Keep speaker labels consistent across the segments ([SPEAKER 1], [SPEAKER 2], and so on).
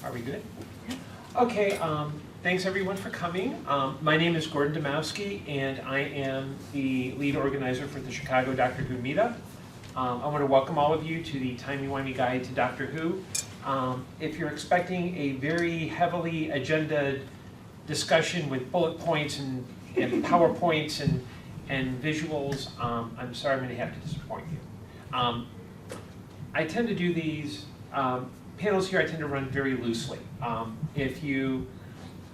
[SPEAKER 1] Are we good? Okay, thanks everyone for coming. My name is Gordon Domowski, and I am the lead organizer for the Chicago Doctor Who meetup. I want to welcome all of you to the Timey Wimey Guide to Doctor Who. If you're expecting a very heavily agendaed discussion with bullet points and PowerPoints and visuals, I'm sorry, I'm going to have to disappoint you. I tend to do these panels here, I tend to run very loosely. If you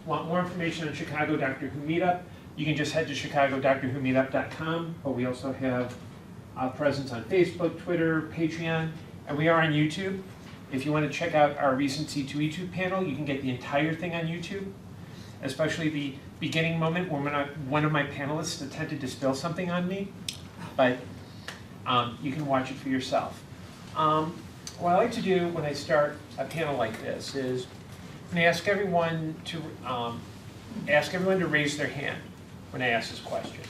[SPEAKER 1] want more information on Chicago Doctor Who Meetup, you can just head to chicagodoctorwhomeetup.com, but we also have a presence on Facebook, Twitter, Patreon, and we are on YouTube. If you want to check out our recent C2E2 panel, you can get the entire thing on YouTube, especially the beginning moment when one of my panelists attempted to spill something on me, but you can watch it for yourself. What I like to do when I start a panel like this is I'm going to ask everyone to raise their hand when I ask this question.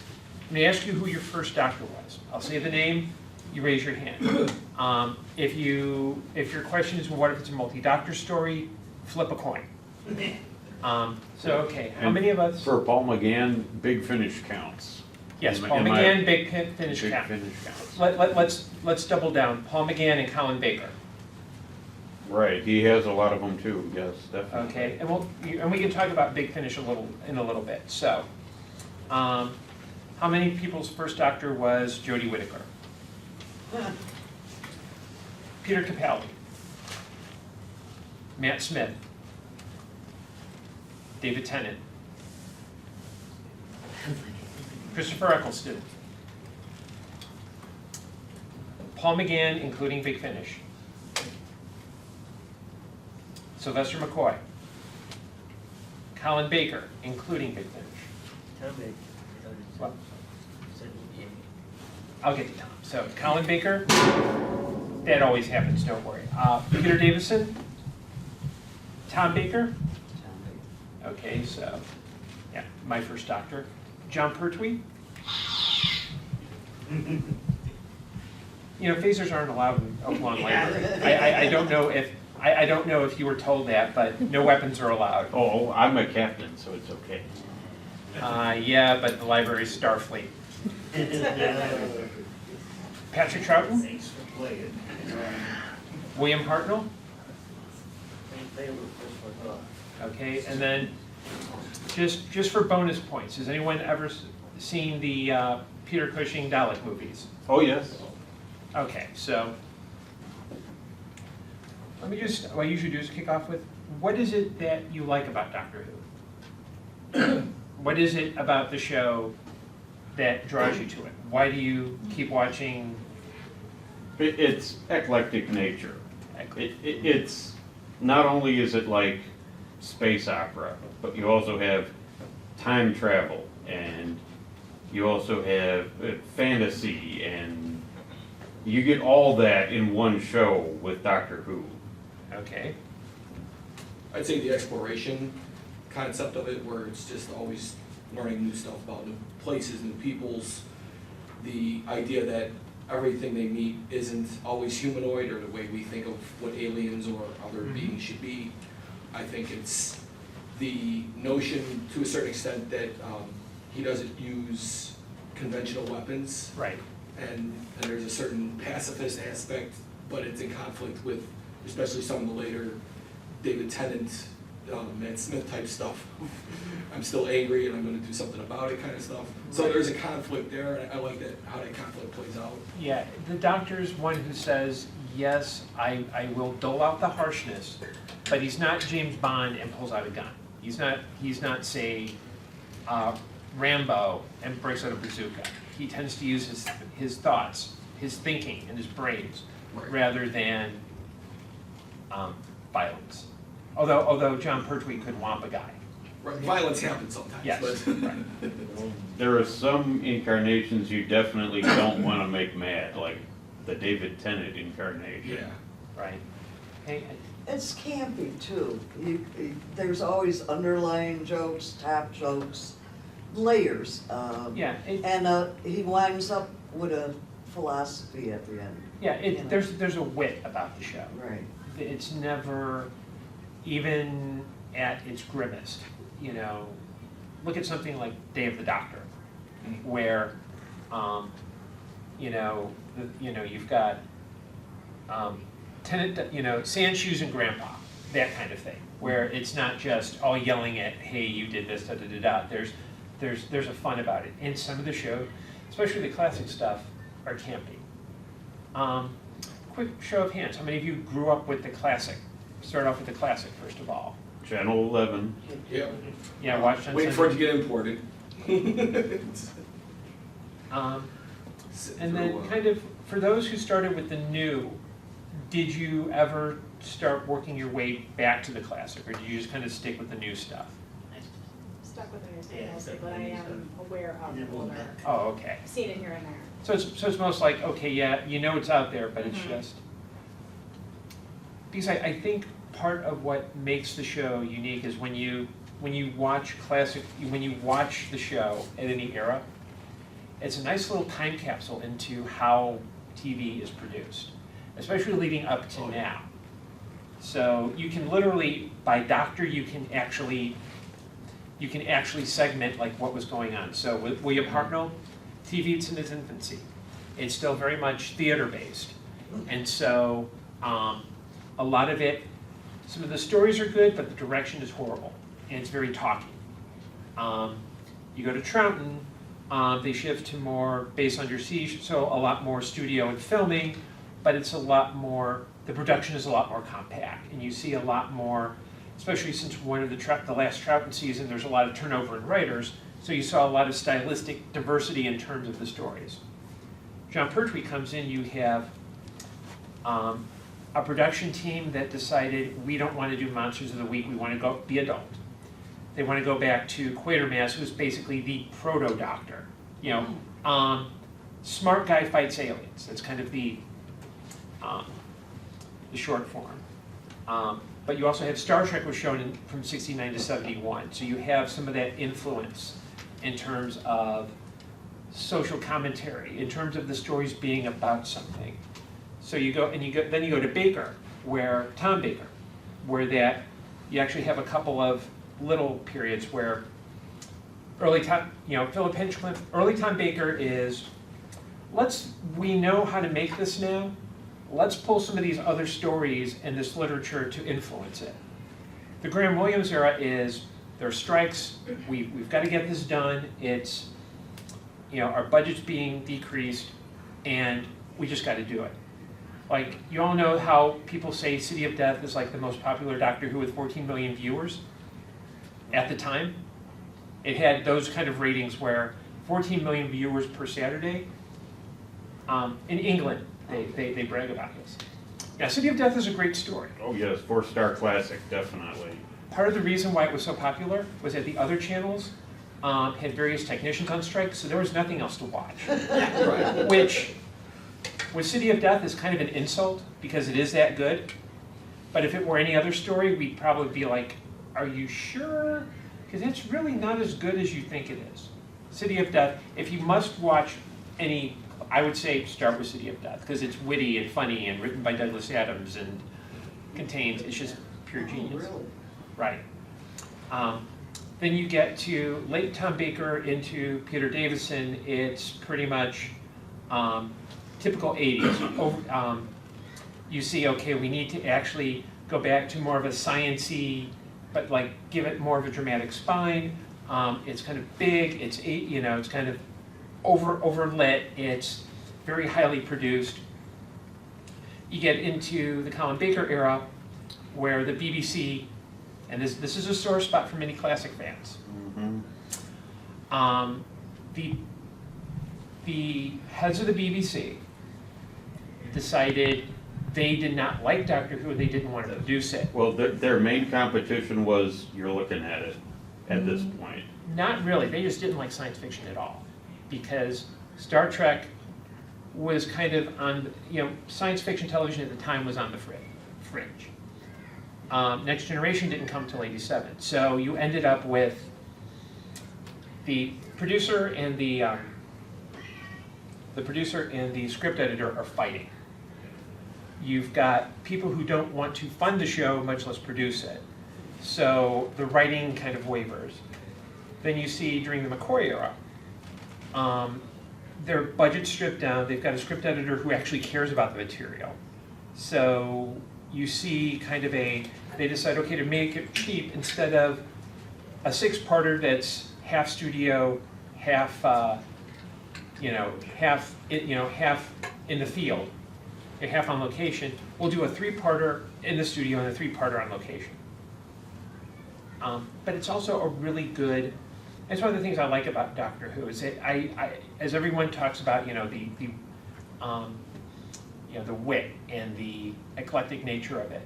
[SPEAKER 1] I'm going to ask you who your first doctor was. I'll say the name, you raise your hand. If your question is, well, what if it's a multi-doctor story, flip a coin. Okay, how many of us?
[SPEAKER 2] For Paul McGann, Big Finish counts.
[SPEAKER 1] Yes, Paul McGann, Big Finish counts. Let's double down. Paul McGann and Colin Baker.
[SPEAKER 2] Right, he has a lot of them too. Yes, definitely.
[SPEAKER 1] Okay, and we can talk about Big Finish in a little bit. So, how many people's first doctor was Jodie Whittaker? Peter Capaldi, Matt Smith, David Tennant, Christopher Eccleston, Paul McGann, including Big Finish, Sylvester McCoy, Colin Baker, including Big Finish. What? I'll get to Tom. So Colin Baker, that always happens, don't worry. Peter Davison, Tom Baker. Okay, so yeah, my first doctor. John Pertwee. You know, phasers aren't allowed in Oaklawn Library. I don't know if you were told that, but no weapons are allowed.
[SPEAKER 2] Oh, I'm a captain, so it's okay.
[SPEAKER 1] Yeah, but the library's Starfleet. Patrick Troughton.
[SPEAKER 3] Thanks for playing.
[SPEAKER 1] William Hartnell. Okay, and then just for bonus points, has anyone ever seen the Peter Cushing Dalek movies?
[SPEAKER 2] Oh, yes.
[SPEAKER 1] Okay, so let me just, what I usually do is kick off with, what is it that you like about Doctor Who? What is it about the show that draws you to it? Why do you keep watching?
[SPEAKER 2] It's eclectic nature. It's not only is it like space opera, but you also have time travel, and you also have fantasy, and you get all that in one show with Doctor Who.
[SPEAKER 1] Okay.
[SPEAKER 4] I'd say the exploration concept of it, where it's just always learning new stuff about new places, new peoples, the idea that everything they meet isn't always humanoid or the way we think of what aliens or other beings should be. I think it's the notion, to a certain extent, that he doesn't use conventional weapons.
[SPEAKER 1] Right.
[SPEAKER 4] And there's a certain pacifist aspect, but it's in conflict with, especially some of the later David Tennant, Matt Smith type stuff. I'm still angry and I'm going to do something about it kind of stuff. So there's a conflict there, and I like that, how that conflict plays out.
[SPEAKER 1] Yeah, the Doctor's one who says, yes, I will dole out the harshness, but he's not James Bond and pulls out a gun. He's not say, Rambo and breaks out a bazooka. He tends to use his thoughts, his thinking, and his brains,
[SPEAKER 4] Right.
[SPEAKER 1] rather than violence. Although John Pertwee could whomp a guy.
[SPEAKER 4] Right. Violence happens sometimes.
[SPEAKER 1] Yes,
[SPEAKER 4] But
[SPEAKER 1] right.
[SPEAKER 2] There are some incarnations you definitely don't want to make mad, like the David Tennant incarnation.
[SPEAKER 4] yeah.
[SPEAKER 1] Right. Hey,
[SPEAKER 5] It's campy too. There's always underlying jokes, tap jokes, layers.
[SPEAKER 1] yeah,
[SPEAKER 5] And he winds up with a philosophy at the end.
[SPEAKER 1] yeah. There's a wit about the show.
[SPEAKER 5] Right.
[SPEAKER 1] It's never even at its grimmest, you know, look at something like Day of the Doctor, where, you know, you've got Tennant, you know, sand shoes and grandpa, that kind of thing, where it's not just all yelling at, hey, you did this, da da da da. There's a fun about it. And some of the show, especially the classic stuff, are campy. Quick show of hands, how many of you grew up with the classic? Start off with the classic first of all.
[SPEAKER 2] Channel 11.
[SPEAKER 4] Yep.
[SPEAKER 1] Yeah, watched on
[SPEAKER 4] Waiting for it to
[SPEAKER 1] Sunday.
[SPEAKER 4] get imported.
[SPEAKER 1] And then kind of, for those who started with the new, did you ever start working your way back to the classic, or did you just kind of stick with the new stuff?
[SPEAKER 3] Stuck with the
[SPEAKER 6] Yeah,
[SPEAKER 3] mostly,
[SPEAKER 6] stuck
[SPEAKER 3] but
[SPEAKER 6] with
[SPEAKER 3] I
[SPEAKER 6] the
[SPEAKER 3] am aware of
[SPEAKER 6] Yeah,
[SPEAKER 3] the
[SPEAKER 6] well,
[SPEAKER 3] older.
[SPEAKER 6] that-
[SPEAKER 1] Oh, okay.
[SPEAKER 3] I've seen it here and there.
[SPEAKER 1] So it's most like, okay, yeah, you know it's out there, but it's
[SPEAKER 3] Mhm.
[SPEAKER 1] just, because I think part of what makes the show unique is when you watch the show at any era, it's a nice little time capsule into how TV is produced, especially leading up to now. So you can literally, by doctor, you can actually segment like what was going on. So with William Hartnell, TV, it's in its infancy. It's still very much theater-based. And so a lot of it, some of the stories are good, but the direction is horrible, and it's very talky. You go to Troughton, they shift to more based on your siege, so a lot more studio and filming, but it's a lot more, the production is a lot more compact, and you see a lot more, especially since one of the last Troughton season, there's a lot of turnover in writers, so you saw a lot of stylistic diversity in terms of the stories. John Pertwee comes in, you have a production team that decided we don't want to do Monsters of the Week, we want to go be adult. They want to go back to Quatermass, who's basically the proto-doctor. You know, smart guy fights aliens. That's kind of the short form. But you also have Star Trek was shown from 69 to 71. So you have some of that influence in terms of social commentary, in terms of the stories being about something. So you go to Baker, Tom Baker, where that you actually have a couple of little periods where Philip Hinchcliffe, early Tom Baker is, we know how to make this now, let's pull some of these other stories and this literature to influence it. The Graham Williams era is, there are strikes, we've got to get this done, it's, our budget's being decreased, and we just got to do it. Like, you all know how people say City of Death is like the most popular Doctor Who with 14 million viewers at the time. It had those kind of ratings where 14 million viewers per Saturday. In England, they brag about this. Now, City of Death is a great story.
[SPEAKER 2] Oh yes, 4-star classic, definitely.
[SPEAKER 1] Part of the reason why it was so popular was that the other channels had various technicians on strike, so there was nothing else to watch.
[SPEAKER 4] Right.
[SPEAKER 1] Which, with City of Death, is kind of an insult because it is that good. But if it were any other story, we'd probably be like, are you sure? Because it's really not as good as you think it is. City of Death, if you must watch any, I would say start with City of Death, because it's witty and funny and written by Douglas Adams and it's just pure genius.
[SPEAKER 5] Really?
[SPEAKER 1] Right. Then you get to late Tom Baker into Peter Davison. It's pretty much typical 80s. You see, okay, we need to actually go back to more of a science-y, but like give it more of a dramatic spine. It's kind of big. It's it's kind of overlit. It's very highly produced. You get into the Colin Baker era, where the BBC, and this is a sore spot for many classic fans.
[SPEAKER 2] Mm-hmm.
[SPEAKER 1] The heads of the BBC decided they did not like Doctor Who, they didn't want to produce it.
[SPEAKER 2] Well, their main competition was, you're looking at it at this point.
[SPEAKER 1] Not really, they just didn't like science fiction at all. Because Star Trek was kind of on, science fiction television at the time was on the fringe. Next Generation didn't come till '87. So you ended up with the producer and the script editor are fighting. You've got people who don't want to fund the show, much less produce it. So the writing kind of wavers. Then you see during the McCoy era, their budget stripped down. They've got a script editor who actually cares about the material. So you see kind of they decide, okay, to make it cheap, instead of a 6-parter that's half studio, half, half in the field, half on location, we'll do a 3-parter in the studio and a 3-parter on location. But it's also a really good, it's one of the things I like about Doctor Who, is that as everyone talks about, the wit and the eclectic nature of it.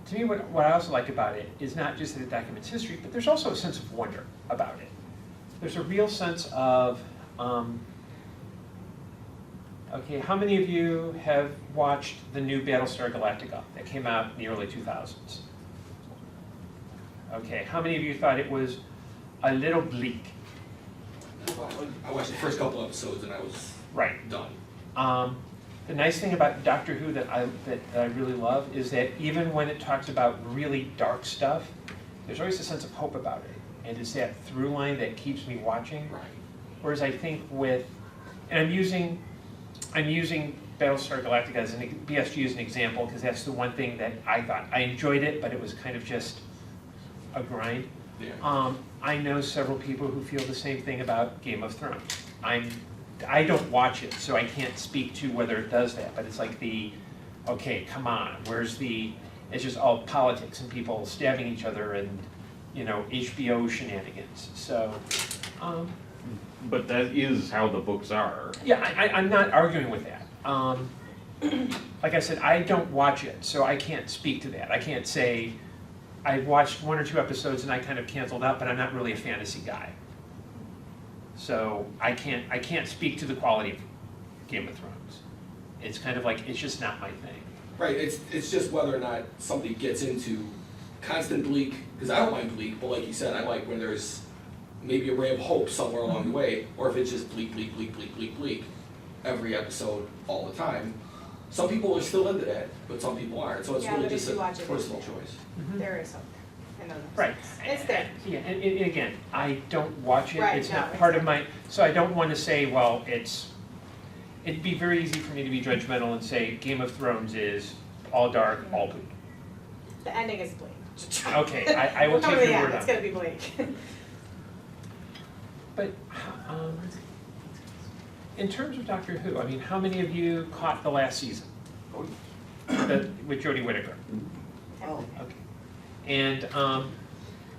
[SPEAKER 1] To me, what I also like about it is not just that it documents history, but there's also a sense of wonder about it. There's a real sense of, okay, how many of you have watched the new Battlestar Galactica that came out in the early 2000s? Okay, how many of you thought it was a little bleak?
[SPEAKER 4] I watched the first couple episodes and I was
[SPEAKER 1] Right.
[SPEAKER 4] done.
[SPEAKER 1] The nice thing about Doctor Who that I really love is that even when it talks about really dark stuff, there's always a sense of hope about it. And it's that through line that keeps me watching.
[SPEAKER 4] Right.
[SPEAKER 1] Whereas I think and I'm using Battlestar Galactica as BSG as an example, because that's the one thing that I thought. I enjoyed it, but it was kind of just a grind.
[SPEAKER 4] Yeah.
[SPEAKER 1] I know several people who feel the same thing about Game of Thrones. I don't watch it, so I can't speak to whether it does that, but it's like okay, come on, it's just all politics and people stabbing each other and, HBO shenanigans, so.
[SPEAKER 2] But that is how the books are.
[SPEAKER 1] Yeah, I'm not arguing with that. Like I said, I don't watch it, so I can't speak to that. I can't say, I watched 1 or 2 episodes and I kind of canceled out, but I'm not really a fantasy guy. So I can't speak to the quality of Game of Thrones. It's kind of like, it's just not my thing.
[SPEAKER 4] Right, it's just whether or not somebody gets into constant bleak, because I don't mind bleak, but like you said, I like when there's maybe a ray of hope somewhere along the way, or if it's just bleak, bleak, bleak, bleak, bleak, bleak, every episode, all the time. Some people are still into that, but some people aren't, so it's
[SPEAKER 3] Yeah,
[SPEAKER 4] really
[SPEAKER 3] but if
[SPEAKER 4] just
[SPEAKER 3] you
[SPEAKER 4] a
[SPEAKER 3] watch it,
[SPEAKER 4] personal
[SPEAKER 3] it's
[SPEAKER 4] choice.
[SPEAKER 3] There is something. I know those
[SPEAKER 1] Right.
[SPEAKER 3] things. It's there.
[SPEAKER 1] Yeah, and again, I don't watch it,
[SPEAKER 3] Right,
[SPEAKER 1] it's
[SPEAKER 3] no,
[SPEAKER 1] not part of
[SPEAKER 3] exactly.
[SPEAKER 1] so I don't want to say, well, it'd be very easy for me to be judgmental and say Game of Thrones is all dark, all bleak.
[SPEAKER 3] The ending is bleak.
[SPEAKER 1] Okay, I will
[SPEAKER 3] We'll come
[SPEAKER 1] take
[SPEAKER 3] to
[SPEAKER 1] your
[SPEAKER 3] the
[SPEAKER 1] word
[SPEAKER 3] end,
[SPEAKER 1] on
[SPEAKER 3] it's
[SPEAKER 1] it.
[SPEAKER 3] gonna be bleak.
[SPEAKER 1] But, in terms of Doctor Who, I mean, how many of you caught the last season? With Jodie Whittaker?
[SPEAKER 5] Oh,
[SPEAKER 1] Okay. And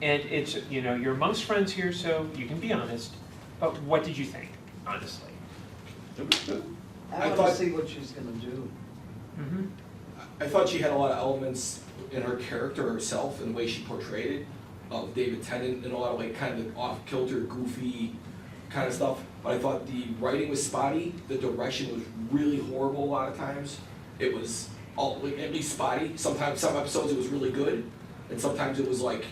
[SPEAKER 1] it's, you're amongst friends here, so you can be honest, but what did you think, honestly?
[SPEAKER 2] It was good.
[SPEAKER 5] I
[SPEAKER 4] I
[SPEAKER 5] want to
[SPEAKER 4] thought-
[SPEAKER 5] see what she's gonna do.
[SPEAKER 1] Mm-hmm.
[SPEAKER 4] I thought she had a lot of elements in her character herself and the way she portrayed it, of David Tennant and a lot of like kind of off-kilter, goofy kind of stuff. But I thought the writing was spotty, the direction was really horrible a lot of times. It was at least spotty. Sometimes, some episodes it was really good, and sometimes it was like,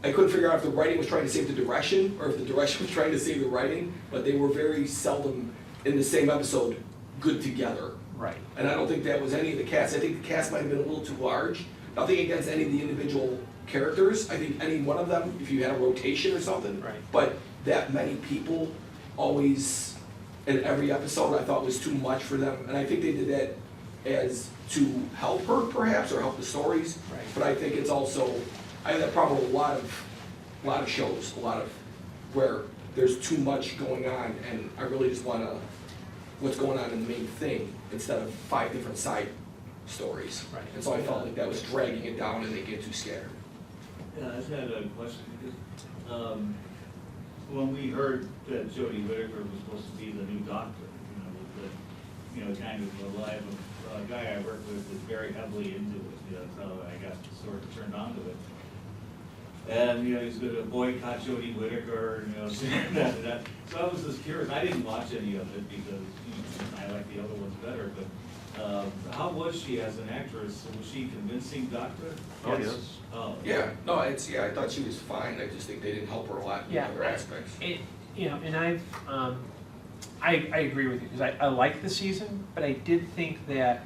[SPEAKER 4] I couldn't figure out if the writing was trying to save the direction or if the direction was trying to save the writing, but they were very seldom in the same episode good together.
[SPEAKER 1] Right.
[SPEAKER 4] And I don't think that was any of the cast. I think the cast might have been a little too large. Nothing against any of the individual characters. I think any one of them, if you had a rotation or something.
[SPEAKER 1] Right.
[SPEAKER 4] But that many people always in every episode, I thought was too much for them. And I think they did that as to help her perhaps, or help the stories.
[SPEAKER 1] Right.
[SPEAKER 4] But I think it's also, I have that problem with a lot of shows, where there's too much going on, and I really just wanna, what's going on in the main thing, instead of 5 different side stories.
[SPEAKER 1] Right.
[SPEAKER 4] And so I felt like that was dragging it down and they get too scattered.
[SPEAKER 6] Yeah, I just had a question, because when we heard that Jodie Whittaker was supposed to be the new doctor, kind of a live guy I work with is very heavily into it, that's how I got sort of turned on to it. And, he's gonna boycott Jodie Whittaker, saying that. So I was just curious, I didn't watch any of it because, I like the other ones better, but how was she as an actress? Was she a convincing doctor?
[SPEAKER 2] Oh, yes.
[SPEAKER 6] Oh.
[SPEAKER 4] Yeah, no, I thought she was fine, I just think they didn't help her a lot in
[SPEAKER 1] Yeah.
[SPEAKER 4] other aspects.
[SPEAKER 1] And I agree with you, because I like the season, but I did think that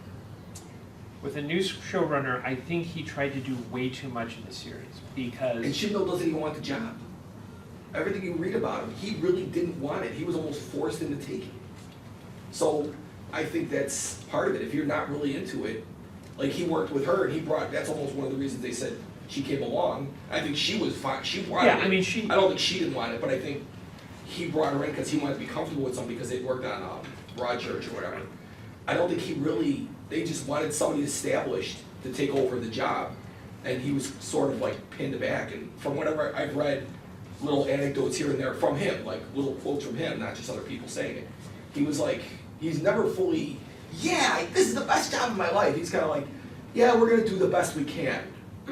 [SPEAKER 1] With the new showrunner, I think he tried to do way too much in the series
[SPEAKER 4] And
[SPEAKER 1] because,
[SPEAKER 4] Chibnall doesn't even want the job. Everything you read about him, he really didn't want it. He was almost forced into taking it. So I think that's part of it. If you're not really into it, like he worked with her and he brought, that's almost one of the reasons they said she came along. I think she was fine, she wanted it.
[SPEAKER 1] yeah, I mean, she,
[SPEAKER 4] I don't think she didn't want it, but I think he brought her in because he wanted to be comfortable with somebody because they worked on Broadchurch or whatever. I don't think he really, they just wanted somebody established to take over the job, and he was sort of like pinned back. And from whatever I've read, little anecdotes here and there from him, like little quotes from him, not just other people saying it. He was like, he's never fully, yeah, this is the best job of my life. He's kind of like, yeah, we're gonna do the best we can,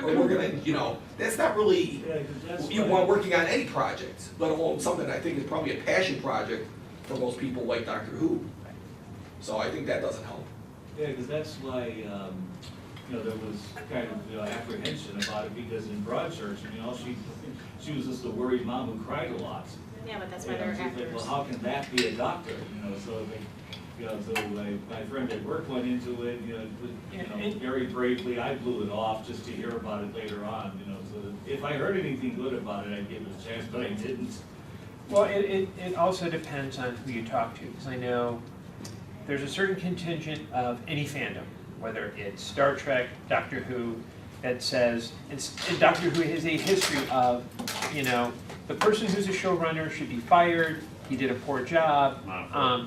[SPEAKER 4] or we're gonna, you know, that's not really
[SPEAKER 6] Yeah, 'cause that's
[SPEAKER 4] what you
[SPEAKER 6] why-
[SPEAKER 4] want working on any project, let alone something I think is probably a passion project for most people like Doctor Who. So I think that doesn't help.
[SPEAKER 6] Yeah, because that's why, there was kind of, apprehension about it, because in Broadchurch, she was just a worried mom who cried a lot.
[SPEAKER 3] Yeah, but that's why
[SPEAKER 6] You know,
[SPEAKER 3] they're
[SPEAKER 6] she's like,
[SPEAKER 3] actors.
[SPEAKER 6] well, how can that be a doctor, so my friend at work went into it, very bravely. I blew it off just to hear about it later on, so that if I heard anything good about it, I'd give it a chance, but I didn't.
[SPEAKER 1] well, it also depends on who you talk to, because I know there's a certain contingent of any fandom, whether it's Star Trek, Doctor Who, that says, and Doctor Who has a history of, the person who's a showrunner should be fired, he did a poor job,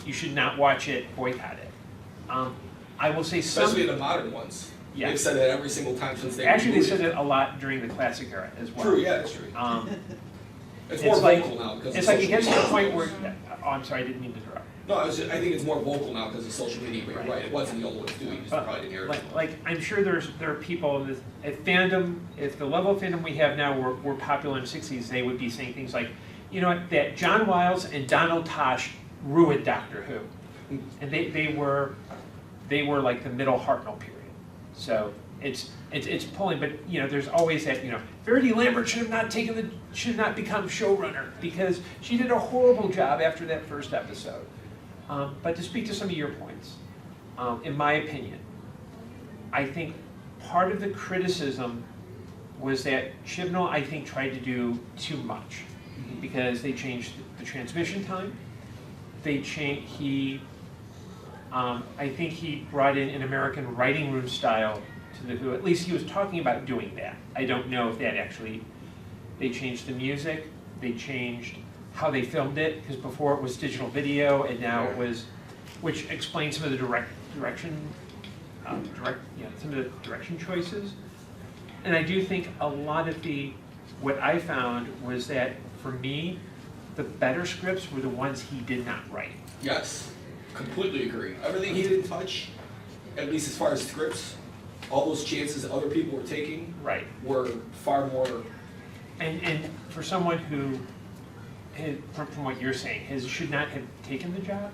[SPEAKER 1] you should not watch it, boycott it. I will say some,
[SPEAKER 4] Especially the modern ones.
[SPEAKER 1] Yeah.
[SPEAKER 4] They've said that every single time since they
[SPEAKER 1] actually they
[SPEAKER 4] rebooted
[SPEAKER 1] said it a lot during the classic era as well.
[SPEAKER 4] True, yeah, that's true. It's more
[SPEAKER 1] it's like-
[SPEAKER 4] vocal now because
[SPEAKER 1] It's
[SPEAKER 4] of
[SPEAKER 1] like it
[SPEAKER 4] social
[SPEAKER 1] gets to the
[SPEAKER 4] media.
[SPEAKER 1] point where, oh, I'm sorry, I didn't mean to interrupt.
[SPEAKER 4] No, I think it's more vocal now because of social media, but you're right, it wasn't the old way of doing it, just probably didn't hear it.
[SPEAKER 1] Like, I'm sure there are people, if fandom, if the level of fandom we have now were popular in the 60s, they would be saying things like, that John Wiles and Donald Tosh ruined Doctor Who. And they were like the middle Hartnell period. So it's pulling, but there's always that, Verity Lambert should not become showrunner because she did a horrible job after that first episode. But to speak to some of your points, in my opinion, I think part of the criticism was that Chibnall, I think, tried to do too much because they changed the transmission time. I think he brought in an American writing room style to the Who. At least he was talking about doing that. I don't know if that actually, they changed the music, they changed how they filmed it, because before it was digital video, and now it was, which explains some of the direction choices. And I do think a lot of what I found was that, for me, the better scripts were the ones he did not write.
[SPEAKER 4] Yes, completely agree. Everything he didn't touch, at least as far as scripts, all those chances that other people were taking
[SPEAKER 1] Right.
[SPEAKER 4] were far more.
[SPEAKER 1] And for someone who, from what you're saying, should not have taken the job,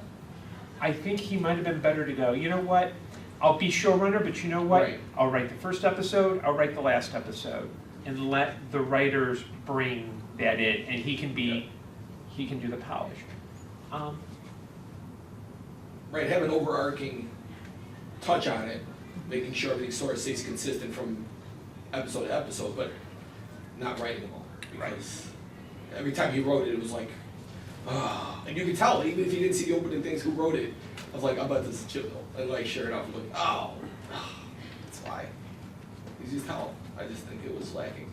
[SPEAKER 1] I think he might have been better to go, you know what, I'll be showrunner, but you know what?
[SPEAKER 4] Right.
[SPEAKER 1] I'll write the first episode, I'll write the last episode, and let the writers bring that in, and he can do the polish.
[SPEAKER 4] Right, have an overarching touch on it, making sure everything sort of stays consistent from episode to episode, but not writing them all. Because every time he wrote it, it was like, and you could tell, even if you didn't see the opening things, who wrote it, I was like, I bet this is Chibnall. And like, sure enough, I'm like, that's why. You just tell. I just think it was lacking.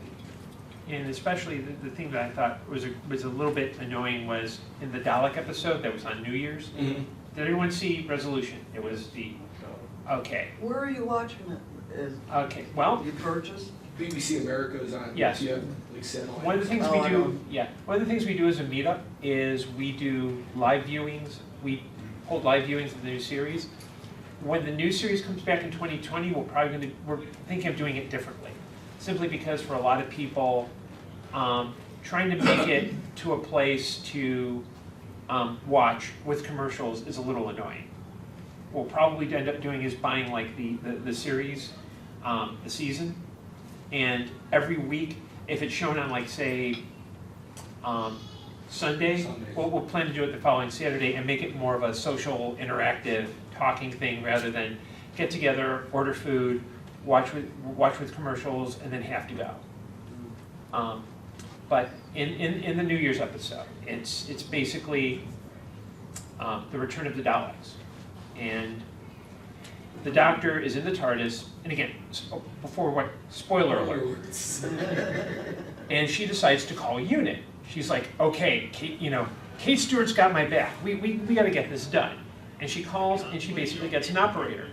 [SPEAKER 1] And especially the thing that I thought was a little bit annoying was in the Dalek episode that was on New Year's.
[SPEAKER 4] Mm-hmm.
[SPEAKER 1] Did everyone see Resolution? It was okay.
[SPEAKER 5] Where are you watching it?
[SPEAKER 1] Okay, well,
[SPEAKER 5] You purchased?
[SPEAKER 4] BBC America is on.
[SPEAKER 1] Yes.
[SPEAKER 4] Yeah, like satellite.
[SPEAKER 1] one of the things
[SPEAKER 5] Oh,
[SPEAKER 1] we
[SPEAKER 5] I
[SPEAKER 1] do,
[SPEAKER 5] know.
[SPEAKER 1] one of the things we do as a meetup is we do live viewings. We hold live viewings of the new series. When the new series comes back in 2020, we're thinking of doing it differently. Simply because for a lot of people, trying to make it to a place to watch with commercials is a little annoying. What we'll probably end up doing is buying like the series, the season, and every week, if it's shown on like say Sunday, we'll plan to do it the following Saturday and make it more of a social, interactive, talking thing rather than get together, order food, watch with commercials, and then have to go. But in the New Year's episode, it's basically the return of the Daleks. And the Doctor is in the TARDIS, and again, spoiler alert. And she decides to call unit. She's like, okay, Kate Stewart's got my back. We got to get this done. And she calls, and she basically gets an operator.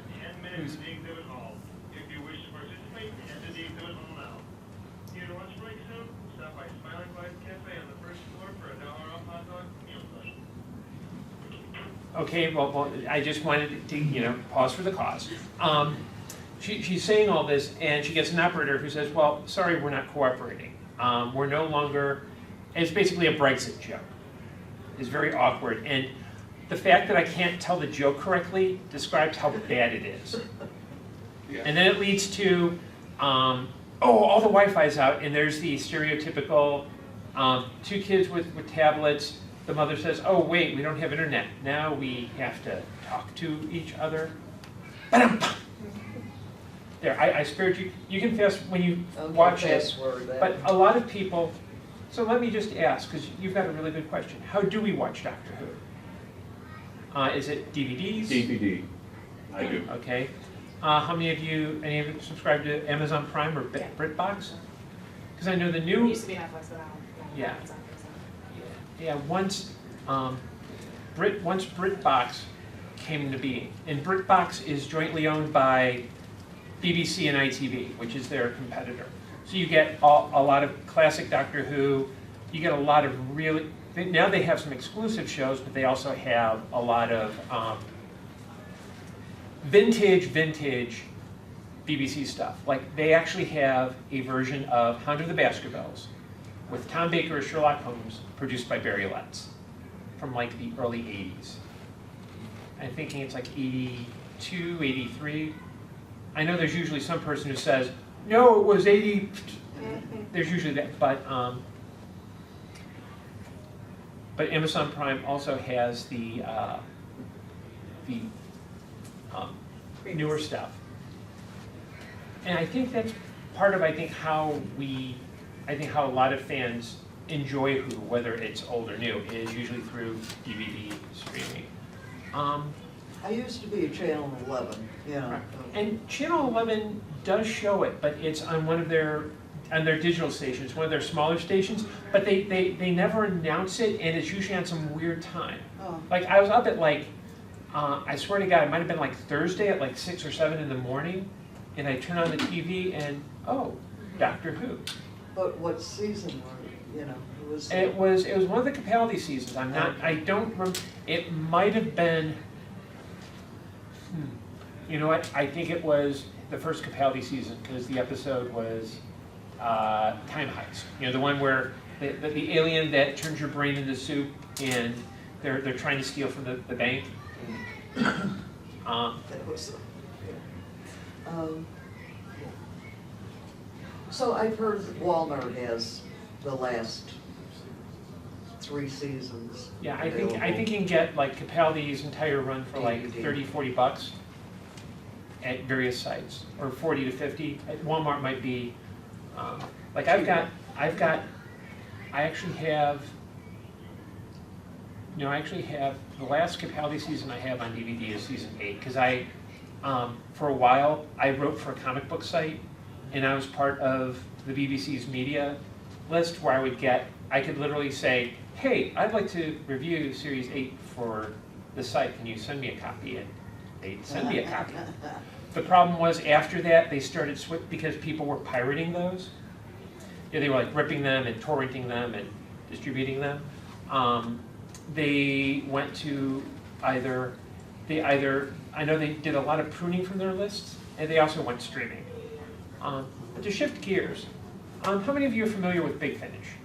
[SPEAKER 1] Who's, okay, well, I just wanted to, pause for the cause. She's saying all this, and she gets an operator who says, well, sorry, we're not cooperating. We're no longer, and it's basically a Brexit joke. It's very awkward, and the fact that I can't tell the joke correctly describes how bad it is.
[SPEAKER 4] Yeah.
[SPEAKER 1] And then it leads to, all the Wi-Fi's out, and there's the stereotypical 2 kids with tablets. The mother says, oh, wait, we don't have internet. Now we have to talk to each other. There, I spared you. You can fast when you watch it. But a lot of people, so let me just ask, because you've got a really good question. How do we watch Doctor Who? Is it DVDs?
[SPEAKER 2] DVD, I do.
[SPEAKER 1] Okay. How many of you subscribe to Amazon Prime or
[SPEAKER 3] Yeah.
[SPEAKER 1] BritBox? Because I know the
[SPEAKER 3] It
[SPEAKER 1] new.
[SPEAKER 3] used to be Netflix, but now.
[SPEAKER 1] Yeah.
[SPEAKER 3] it's on Amazon.
[SPEAKER 1] Yeah, once BritBox came into being, and BritBox is jointly owned by BBC and ITV, which is their competitor. So you get a lot of classic Doctor Who. You get a lot of really. Now they have some exclusive shows, but they also have a lot of vintage BBC stuff. Like they actually have a version of Hound of the Baskervilles with Tom Baker as Sherlock Holmes, produced by Barry Letts, from like the early 80s. I'm thinking it's like 82, 83. I know there's usually some person who says, no, it was 80. There's usually that, but Amazon Prime also has the newer stuff. And I think that's part of, how a lot of fans enjoy Who, whether it's old or new, is usually through DVD streaming.
[SPEAKER 5] I used to be a Channel 11,
[SPEAKER 1] And Channel 11 does show it, but it's on one of their digital stations, one of their smaller stations, but they never announce it, and it's usually on some weird time.
[SPEAKER 5] Oh.
[SPEAKER 1] Like I was up at I swear to God, it might have been like Thursday at 6 or 7 in the morning, and I turn on the TV and, Doctor Who.
[SPEAKER 5] But what season were it was?
[SPEAKER 1] It was one of the Capaldi seasons. I don't remember. It might have been. You know what? I think it was the first Capaldi season because the episode was Time Heist. The one where the alien that turns your brain into soup and they're trying to steal from the bank.
[SPEAKER 5] That was, so I've heard that Walmart has the last 3 seasons.
[SPEAKER 1] Yeah, I think you can get Capaldi's entire run for $30, $40 at various sites, or 40 to 50. At Walmart might be I actually have the last Capaldi season I have on DVD is season 8 because for a while I wrote for a comic book site and I was part of the BBC's media list where I could literally say, hey, I'd like to review series 8 for the site, can you send me a copy? And they'd send me a copy. The problem was after that they started because people were pirating those. They were ripping them and torrenting them and distributing them. They went to I know they did a lot of pruning from their lists, and they also went streaming. But to shift gears, how many of you are familiar with Big Finish?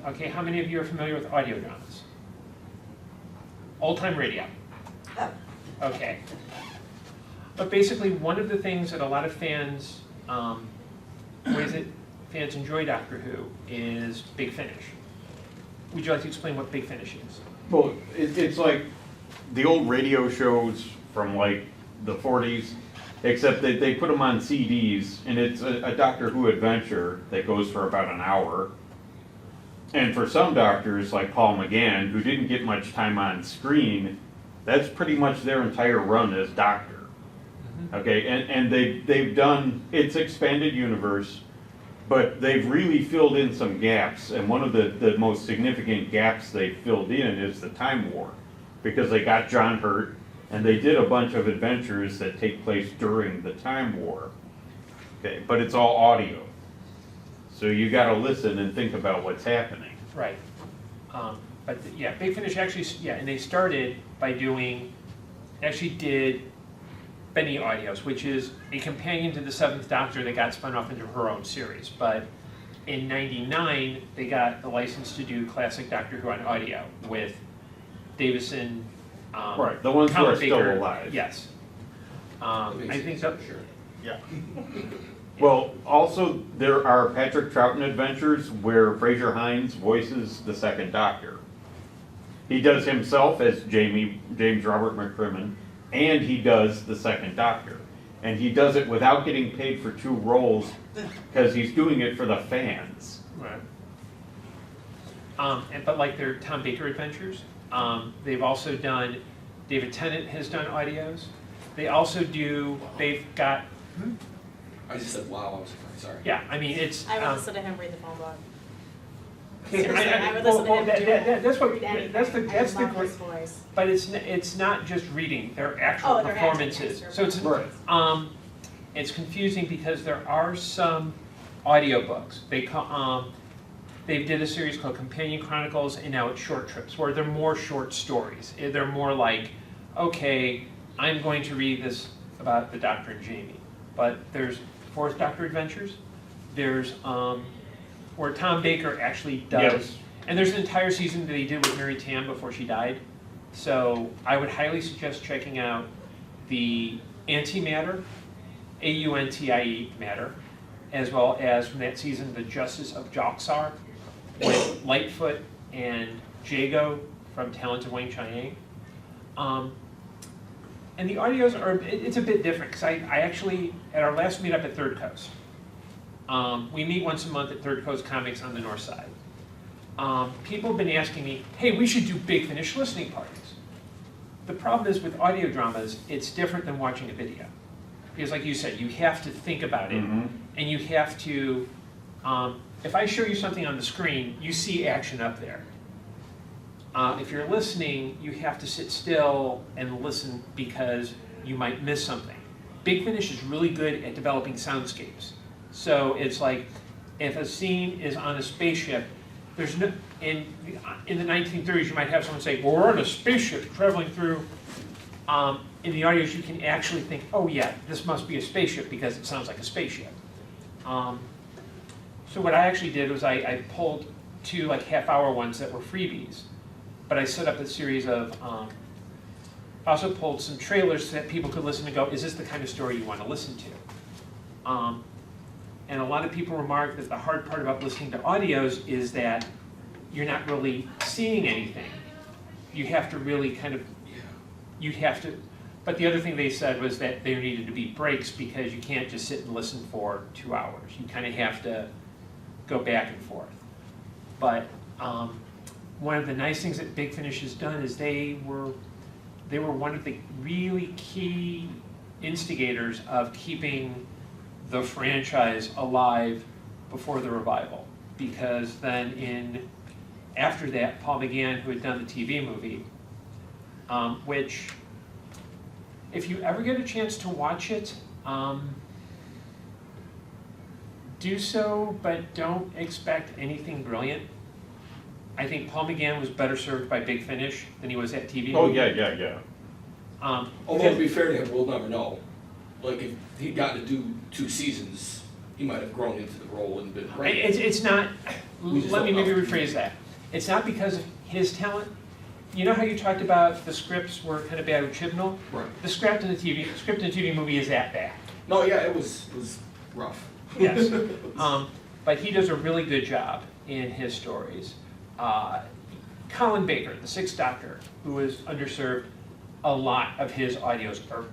[SPEAKER 1] Okay, how many of you are familiar with audio dramas? Old-time radio. Okay. But basically, one of the things that a lot of fans, fans enjoy Doctor Who is Big Finish. Would you like to explain what Big Finish is?
[SPEAKER 2] Well, it's like the old radio shows from the 40s, except that they put them on CDs, and it's a Doctor Who adventure that goes for about an hour. And for some doctors, like Paul McGann, who didn't get much time on screen, that's pretty much their entire run as Doctor. Okay, and they've done, it's expanded universe, but they've really filled in some gaps, and one of the most significant gaps they filled in is the Time War, because they got John Hurt, and they did a bunch of adventures that take place during the Time War. Okay, but it's all audio, so you gotta listen and think about what's happening.
[SPEAKER 1] Right. Yeah, Big Finish actually, yeah, and they started by actually did Benny Audios, which is a companion to the Seventh Doctor that got spun off into her own series. But in '99, they got the license to do classic Doctor Who on audio with Davison.
[SPEAKER 2] Right, the ones who
[SPEAKER 1] Colin
[SPEAKER 2] are still
[SPEAKER 1] Baker.
[SPEAKER 2] alive.
[SPEAKER 1] Yes.
[SPEAKER 4] That makes
[SPEAKER 1] I think
[SPEAKER 4] sense,
[SPEAKER 1] so.
[SPEAKER 4] for sure.
[SPEAKER 2] Yeah. Well, also, there are Patrick Troughton adventures where Fraser Hines voices the Second Doctor. He does himself as James Robert McCrimmon, and he does the Second Doctor. And he does it without getting paid for 2 roles, because he's doing it for the fans.
[SPEAKER 1] Right. But like their Tom Baker adventures, they've also done, David Tennant has done audios. They also they've got,
[SPEAKER 4] I just said, wow, I was sorry.
[SPEAKER 1] yeah, I mean, it's.
[SPEAKER 3] I would listen to him read the phone book.
[SPEAKER 1] Okay,
[SPEAKER 3] Seriously, I would listen to him do it.
[SPEAKER 1] That's what,
[SPEAKER 3] Read anything.
[SPEAKER 1] that's the
[SPEAKER 3] I love
[SPEAKER 1] great,
[SPEAKER 3] his voice.
[SPEAKER 1] but it's not just reading, they're actual
[SPEAKER 3] Oh, they're actual
[SPEAKER 1] performances.
[SPEAKER 3] extra
[SPEAKER 1] So it's,
[SPEAKER 3] performances.
[SPEAKER 1] it's confusing because there are some audiobooks. They did a series called Companion Chronicles, and now it's Short Trips, where they're more short stories. They're more like, okay, I'm going to read this about the Doctor and Jamie. But there's Fourth Doctor Adventures, there's where Tom Baker actually does,
[SPEAKER 2] Yes.
[SPEAKER 1] and there's an entire season that he did with Mary Tam before she died. So I would highly suggest checking out the Antimatter, AUNTIE Matter, as well as from that season, The Justice of Joxar, with Lightfoot and Jago from Talent of Wang Chiang. And the audios it's a bit different, because I actually, at our last meetup at Third Coast, we meet once a month at Third Coast Comics on the north side. People have been asking me, hey, we should do Big Finish listening parties. The problem is with audio dramas, it's different than watching a video. Because like you said, you have to think about it, and you have to, if I show you something on the screen, you see action up there. If you're listening, you have to sit still and listen because you might miss something. Big Finish is really good at developing soundscapes. So it's like, if a scene is on a spaceship, there's no, in the 1930s, you might have someone say, well, we're on a spaceship traveling through. In the audios, you can actually think, oh yeah, this must be a spaceship because it sounds like a spaceship. So what I actually did was I pulled 2 like half-hour ones that were freebies, but I set up a series of, I also pulled some trailers so that people could listen and go, is this the kind of story you want to listen to? And a lot of people remark that the hard part about listening to audios is that you're not really seeing anything. You have to really kind of, you have to, but the other thing they said was that there needed to be breaks because you can't just sit and listen for 2 hours. You kind of have to go back and forth. But one of the nice things that Big Finish has done is they were one of the really key instigators of keeping the franchise alive before the revival. Because then after that, Paul McGann, who had done the TV movie, which, if you ever get a chance to watch it, do so, but don't expect anything brilliant. I think Paul McGann was better served by Big Finish than he was at TV.
[SPEAKER 2] Oh,
[SPEAKER 1] movie.
[SPEAKER 2] yeah.
[SPEAKER 4] Although to be fair to him, we'll never know. Like if he'd gotten to do 2 seasons, he might have grown into the role and been great.
[SPEAKER 1] It's not,
[SPEAKER 4] We just
[SPEAKER 1] let me
[SPEAKER 4] don't
[SPEAKER 1] maybe
[SPEAKER 4] know.
[SPEAKER 1] rephrase that. It's not because of his talent. You know how you talked about the scripts were kind of bad with Chibnall?
[SPEAKER 4] Right.
[SPEAKER 1] The script in the TV movie is that bad.
[SPEAKER 4] No, yeah, it was rough.
[SPEAKER 1] Yes. But he does a really good job in his stories. Colin Baker, the 6th Doctor, who is underserved, a lot of his audios are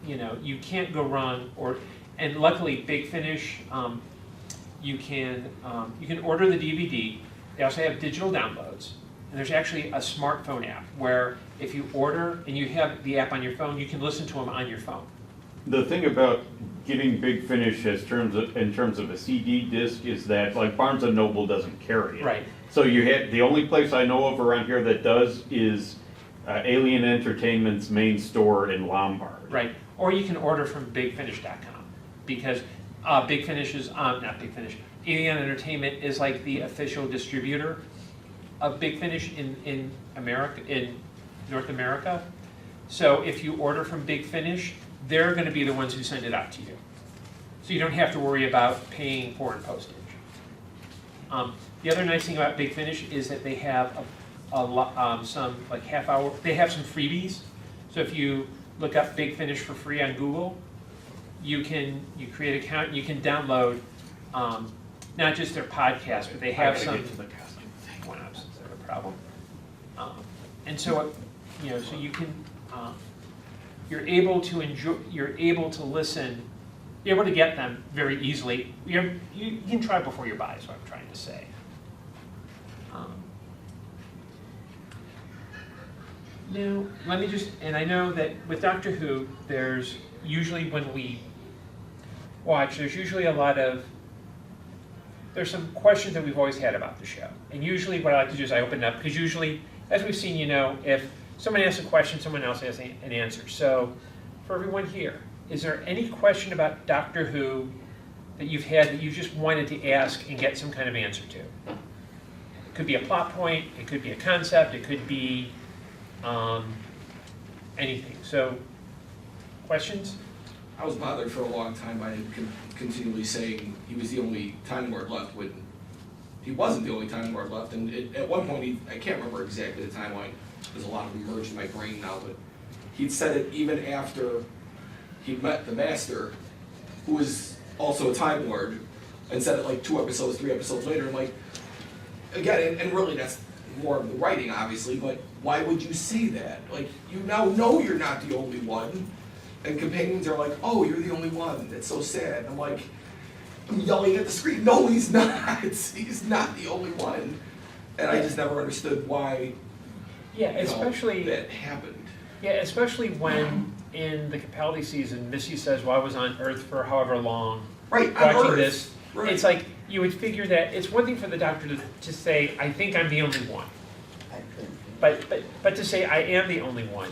[SPEAKER 1] you know, you can't go wrong, and luckily Big Finish, you can order the DVD. They also have digital downloads, and there's actually a smartphone app where if you order and you have the app on your phone, you can listen to them on your phone.
[SPEAKER 2] The thing about getting Big Finish in terms of a CD disc is that like Barnes and Noble doesn't carry it.
[SPEAKER 1] Right.
[SPEAKER 2] So you have, the only place I know of around here that does is Alien Entertainment's main store in Lombard.
[SPEAKER 1] Right, or you can order from BigFinish.com, because Big Finish is, not Big Finish, Alien Entertainment is like the official distributor of Big Finish in America, in North America. So if you order from Big Finish, they're gonna be the ones who send it out to you. So you don't have to worry about paying foreign postage. The other nice thing about Big Finish is that they have some like half-hour, they have some freebies. So if you look up Big Finish for free on Google, you create an account and you can download not just their podcast, but they have some. One up since I have a problem. And so, you know, so you can, you're able to enjoy, you're able to listen, you're able to get them very easily. You can try before you buy, is what I'm trying to say. Now, let me just, and I know that with Doctor Who, there's usually when we watch, there's usually a lot of, there's some questions that we've always had about the show. And usually what I like to do is I open it up, because usually, as we've seen, you know, if someone asks a question, someone else has an answer. So for everyone here, is there any question about Doctor Who that you've had that you just wanted to ask and get some kind of answer to? It could be a plot point, it could be a concept, it could be anything. So, questions?
[SPEAKER 4] I was bothered for a long time by him continually saying he was the only Time Lord left when he wasn't the only Time Lord left. And at one point, I can't remember exactly the timeline, there's a lot of them merged in my brain now, but he'd said it even after he'd met the Master, who was also a Time Lord, and said it like 2 episodes, 3 episodes later. I'm like, again, and really that's more of the writing, obviously, but why would you say that? Like, you now know you're not the only one, and companions are like, oh, you're the only one, that's so sad. I'm like, I'm yelling at the screen, no, he's not, he's not the only one. And I just never understood why,
[SPEAKER 1] Yeah,
[SPEAKER 4] you know,
[SPEAKER 1] especially
[SPEAKER 4] that happened.
[SPEAKER 1] Yeah, especially when in the Capaldi season, Missy says, well, I was on Earth for however long,
[SPEAKER 4] Right, on
[SPEAKER 1] watching
[SPEAKER 4] Earth.
[SPEAKER 1] this.
[SPEAKER 4] Right.
[SPEAKER 1] It's like, you would figure that, it's one thing for the Doctor to say, I think I'm the only one.
[SPEAKER 5] I couldn't.
[SPEAKER 1] But to say, I am the only one.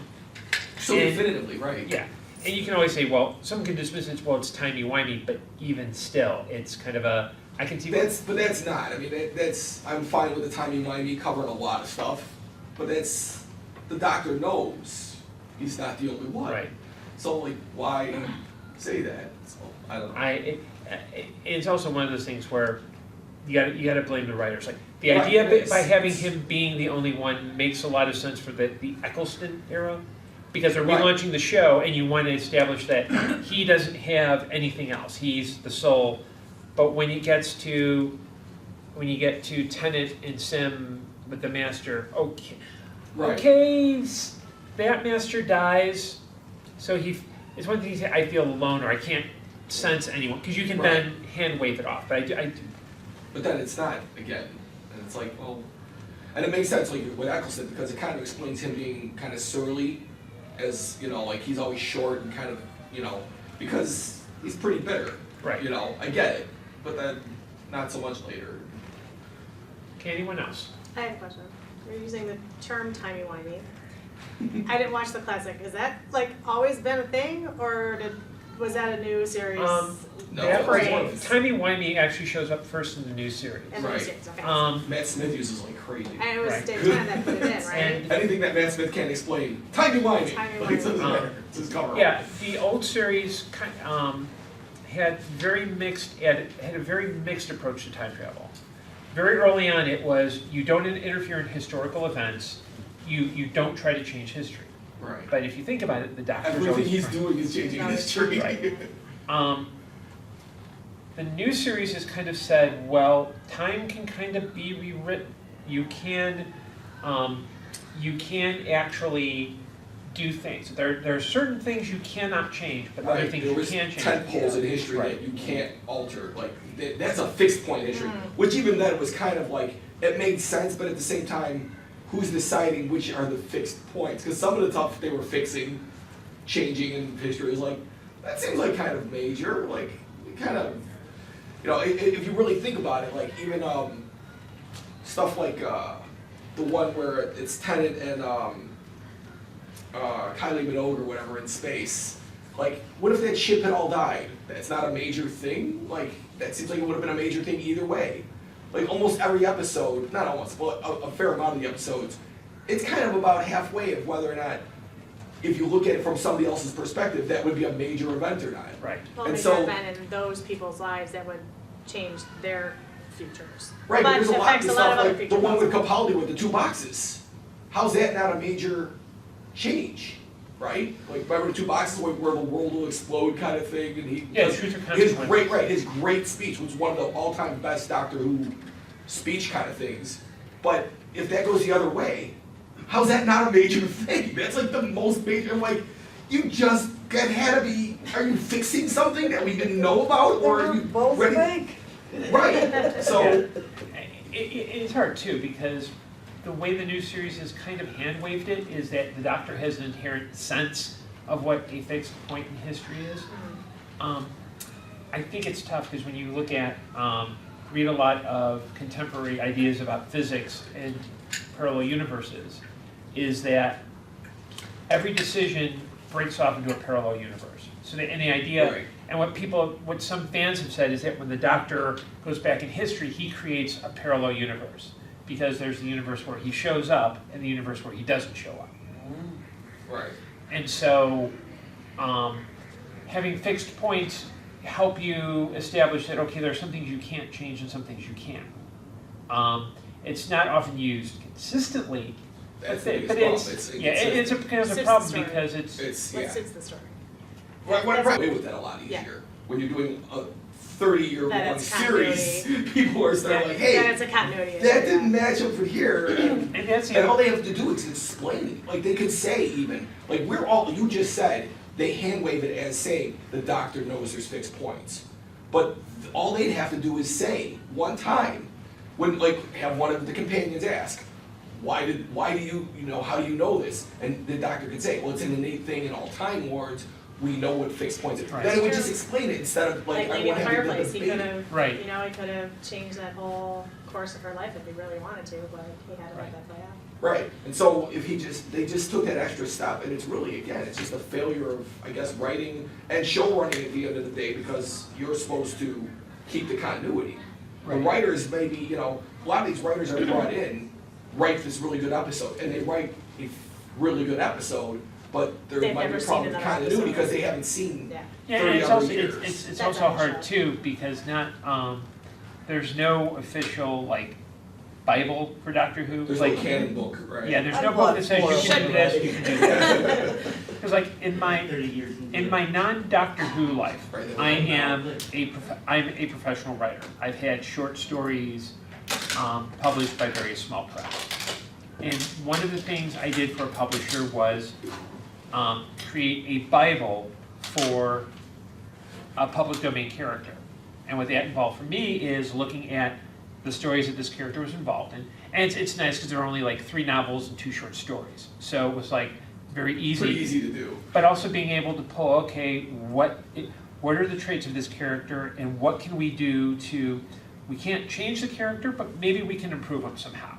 [SPEAKER 4] So
[SPEAKER 1] And-
[SPEAKER 4] definitively, right?
[SPEAKER 1] Yeah, and you can always say, well, someone can dismiss it, well, it's timey-wimey, but even still, it's kind of a, I can see what.
[SPEAKER 4] But that's not, I mean, that's, I'm fine with the timey-wimey covering a lot of stuff, but that's, the Doctor knows he's not the only one.
[SPEAKER 1] Right.
[SPEAKER 4] So like, why say that? So, I don't know.
[SPEAKER 1] It's also one of those things where you gotta blame the writers. Like, the
[SPEAKER 4] Right,
[SPEAKER 1] idea
[SPEAKER 4] yes.
[SPEAKER 1] by having him being the only one makes a lot of sense for the Eccleston era, because they're
[SPEAKER 4] Right.
[SPEAKER 1] relaunching the show and you want to establish that he doesn't have anything else. He's the soul. But when you get to Tennant and Sim with the Master, okay,
[SPEAKER 4] Right.
[SPEAKER 1] okay, that Master dies, so it's one thing I feel alone, or I can't sense anyone, because you can
[SPEAKER 4] Right.
[SPEAKER 1] then hand wave it off. But I do.
[SPEAKER 4] But then it's not, again, and it's like, well, and it makes sense like with Eccleston, because it kind of explains him being kind of surly, as, you know, like he's always short and kind of, you know, because he's pretty bitter.
[SPEAKER 1] Right.
[SPEAKER 4] You know, I get it, but then not so much later.
[SPEAKER 1] Okay, anyone else?
[SPEAKER 3] I have a question. You're using the term timey-wimey. I didn't watch the classic. Is that like always been a thing, or was that a new series?
[SPEAKER 4] No,
[SPEAKER 1] That
[SPEAKER 4] that was
[SPEAKER 1] was
[SPEAKER 4] one of the-
[SPEAKER 1] Timey-wimey actually shows up first in the new series.
[SPEAKER 3] In the new
[SPEAKER 4] Right.
[SPEAKER 3] series, okay.
[SPEAKER 4] Matt Smith uses like crazy.
[SPEAKER 3] And it was
[SPEAKER 1] Right.
[SPEAKER 3] Dave Tennant that put it in, right?
[SPEAKER 1] And
[SPEAKER 4] Anything that Matt Smith can't explain, timey-wimey.
[SPEAKER 3] Timey-wimey.
[SPEAKER 4] Like, it doesn't matter, it's his cover.
[SPEAKER 1] yeah, the old series had a very mixed approach to time travel. Very early on, it was you don't interfere in historical events. You don't try to change history.
[SPEAKER 4] Right.
[SPEAKER 1] But if you think about it, the Doctor's
[SPEAKER 4] Everything
[SPEAKER 1] always
[SPEAKER 4] he's
[SPEAKER 1] trying.
[SPEAKER 4] doing is changing history.
[SPEAKER 1] Right. The new series has kind of said, well, time can kind of be rewritten. You can actually do things. There are certain things you cannot change, but other
[SPEAKER 4] Right,
[SPEAKER 1] things
[SPEAKER 4] there
[SPEAKER 1] you
[SPEAKER 4] was
[SPEAKER 1] can change.
[SPEAKER 4] 10 poles in history
[SPEAKER 1] Right.
[SPEAKER 4] that you can't alter, like, that's a fixed point in history, which even then was kind of like, it made sense, but at the same time, who's deciding which are the fixed points? Because some of the stuff they were fixing, changing in history is like, that seems like kind of major, like, kind of, you know, if you really think about it, like, even, stuff like, the one where it's Tennant and, Kylie Minogue or whatever in space. Like, what if that ship had all died? That's not a major thing? Like, that seems like it would have been a major thing either way. Like, almost every episode, not almost, but a fair amount of the episodes, it's kind of about halfway of whether or not, if you look at it from somebody else's perspective, that would be a major event or not.
[SPEAKER 1] Right.
[SPEAKER 3] Well,
[SPEAKER 4] And
[SPEAKER 3] maybe
[SPEAKER 4] so-
[SPEAKER 3] event in those people's lives that would change their futures.
[SPEAKER 4] Right, but there's a lot
[SPEAKER 3] affects
[SPEAKER 4] of
[SPEAKER 3] a lot
[SPEAKER 4] stuff
[SPEAKER 3] of other
[SPEAKER 4] like the
[SPEAKER 3] futures
[SPEAKER 4] one with
[SPEAKER 3] also.
[SPEAKER 4] Capaldi with the 2 boxes. How's that not a major change, right? Like, remember the 2 boxes where the world will explode kind of thing, and he
[SPEAKER 1] Yeah,
[SPEAKER 4] does
[SPEAKER 1] truth or
[SPEAKER 4] his
[SPEAKER 1] consequences.
[SPEAKER 4] his great speech was one of the all-time best Doctor Who speech kind of things. But if that goes the other way, how's that not a major thing? That's like the most major. I'm like, you just that had to be. Are you fixing something that we didn't know about, or are you
[SPEAKER 5] Both
[SPEAKER 4] ready?
[SPEAKER 5] fake.
[SPEAKER 4] Right. So.
[SPEAKER 1] It's hard too, because the way the new series has kind of hand-waved it is that the Doctor has an inherent sense of what a fixed point in history is. I think it's tough because when you look at, read a lot of contemporary ideas about physics and parallel universes, is that every decision breaks off into a parallel universe. So and the idea,
[SPEAKER 4] Right.
[SPEAKER 1] and what some fans have said is that when the Doctor goes back in history, he creates a parallel universe. Because there's the universe where he shows up and the universe where he doesn't show up.
[SPEAKER 4] Right.
[SPEAKER 1] And so, having fixed points help you establish that, okay, there are some things you can't change and some things you can. It's not often used consistently,
[SPEAKER 4] That's
[SPEAKER 1] but
[SPEAKER 4] the biggest problem.
[SPEAKER 1] it's a kind of
[SPEAKER 3] Suits
[SPEAKER 1] a
[SPEAKER 3] the
[SPEAKER 1] problem
[SPEAKER 3] story.
[SPEAKER 1] because it's
[SPEAKER 3] What
[SPEAKER 4] yeah.
[SPEAKER 3] suits the story.
[SPEAKER 4] Right,
[SPEAKER 3] That's-
[SPEAKER 4] right away with that a lot
[SPEAKER 3] Yeah.
[SPEAKER 4] easier. When you're doing a 30-year
[SPEAKER 3] That
[SPEAKER 4] long
[SPEAKER 3] it's
[SPEAKER 4] series,
[SPEAKER 3] continuity.
[SPEAKER 4] people are starting like,
[SPEAKER 3] Then
[SPEAKER 4] hey,
[SPEAKER 3] it's a continuity issue.
[SPEAKER 4] that didn't match up for here.
[SPEAKER 1] and that's the
[SPEAKER 4] And all
[SPEAKER 1] other,
[SPEAKER 4] they have to do is explain it. Like, they could say even, like, you just said, they hand wave it as saying, the Doctor knows there's fixed points. But all they'd have to do is say, one time, when, like, have one of the companions ask, why do you, how do you know this? And the Doctor could say, well, it's an innate thing in all Time Lords, we know what fixed points are.
[SPEAKER 1] Right.
[SPEAKER 4] Then it would just explain it instead of, like,
[SPEAKER 3] Like
[SPEAKER 4] I
[SPEAKER 3] Lady
[SPEAKER 4] want
[SPEAKER 3] in
[SPEAKER 4] to
[SPEAKER 3] the
[SPEAKER 4] have a
[SPEAKER 3] Fireplace, he
[SPEAKER 4] debate.
[SPEAKER 3] could have,
[SPEAKER 1] Right.
[SPEAKER 3] he could have changed that whole course of her life if he really wanted to, but he had to let that play out.
[SPEAKER 4] Right, and so if they just took that extra step, and it's really, again, it's just a failure of, I guess, writing and show running at the end of the day, because you're supposed to keep the continuity. The
[SPEAKER 1] Right.
[SPEAKER 4] writers maybe, a lot of these writers are brought in, write this really good episode, and they write a really good episode, but there
[SPEAKER 3] They've
[SPEAKER 4] might be
[SPEAKER 3] never
[SPEAKER 4] a
[SPEAKER 3] seen
[SPEAKER 4] problem with
[SPEAKER 3] another
[SPEAKER 4] continuity
[SPEAKER 3] episode.
[SPEAKER 4] because they haven't seen
[SPEAKER 3] Yeah.
[SPEAKER 1] yeah,
[SPEAKER 4] 30
[SPEAKER 1] and it's
[SPEAKER 4] other
[SPEAKER 1] also
[SPEAKER 4] years.
[SPEAKER 1] it's
[SPEAKER 3] That's
[SPEAKER 1] also
[SPEAKER 3] on the
[SPEAKER 1] hard
[SPEAKER 3] show.
[SPEAKER 1] too because there's no official like Bible for Doctor Who.
[SPEAKER 4] There's
[SPEAKER 1] like
[SPEAKER 4] no canon book, right?
[SPEAKER 1] Yeah, there's
[SPEAKER 5] I
[SPEAKER 1] no book
[SPEAKER 5] love
[SPEAKER 1] that says you can do
[SPEAKER 5] spoilers.
[SPEAKER 1] this, you can do that. Because like
[SPEAKER 6] 30 years.
[SPEAKER 1] in my non-Doctor Who life,
[SPEAKER 4] Right.
[SPEAKER 1] I'm a professional writer. I've had short stories published by various small press. And one of the things I did for a publisher was create a Bible for a public domain character. And what that involved for me is looking at the stories that this character was involved in. And it's nice because there are only like 3 novels and 2 short stories. So it was like very
[SPEAKER 4] Pretty easy to do.
[SPEAKER 1] but also being able to pull, okay, what are the traits of this character and what can we do we can't change the character, but maybe we can improve him somehow.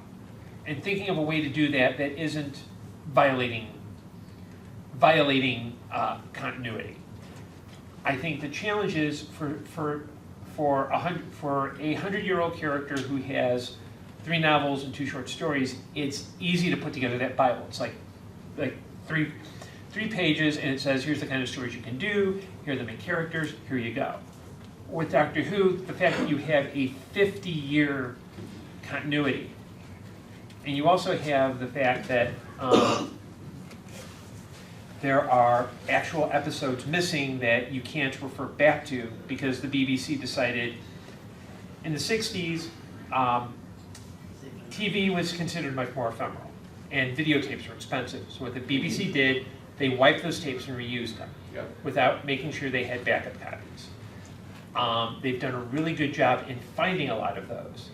[SPEAKER 1] And thinking of a way to do that that isn't violating continuity. I think the challenge is for a 100-year-old character who has 3 novels and 2 short stories, it's easy to put together that Bible. It's like 3 pages, and it says, here's the kind of stories you can do, here are the main characters, here you go. With Doctor Who, the fact that you have a 50-year continuity, and you also have the fact that there are actual episodes missing that you can't refer back to because the BBC decided in the 60s, TV was considered much more ephemeral and videotapes were expensive. So what the BBC did, they wiped those tapes and reused them
[SPEAKER 4] Yep.
[SPEAKER 1] without making sure they had backup copies. They've done a really good job in finding a lot of those.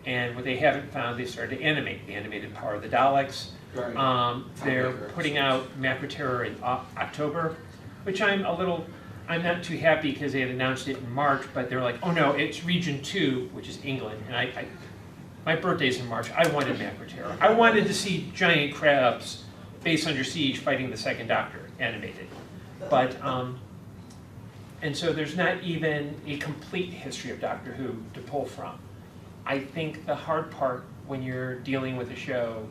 [SPEAKER 1] And what they haven't found, they started to animate. They animated Power of the Daleks.
[SPEAKER 4] Right.
[SPEAKER 1] They're putting out Macro Terror in October, which I'm not too happy because they had announced it in March, but they're like, oh no, it's Region 2, which is England, and my birthday's in March. I wanted Macro Terror. I wanted to see giant crabs, base under siege, fighting the Second Doctor, animated. But, and so there's not even a complete history of Doctor Who to pull from. I think the hard part when you're dealing with a show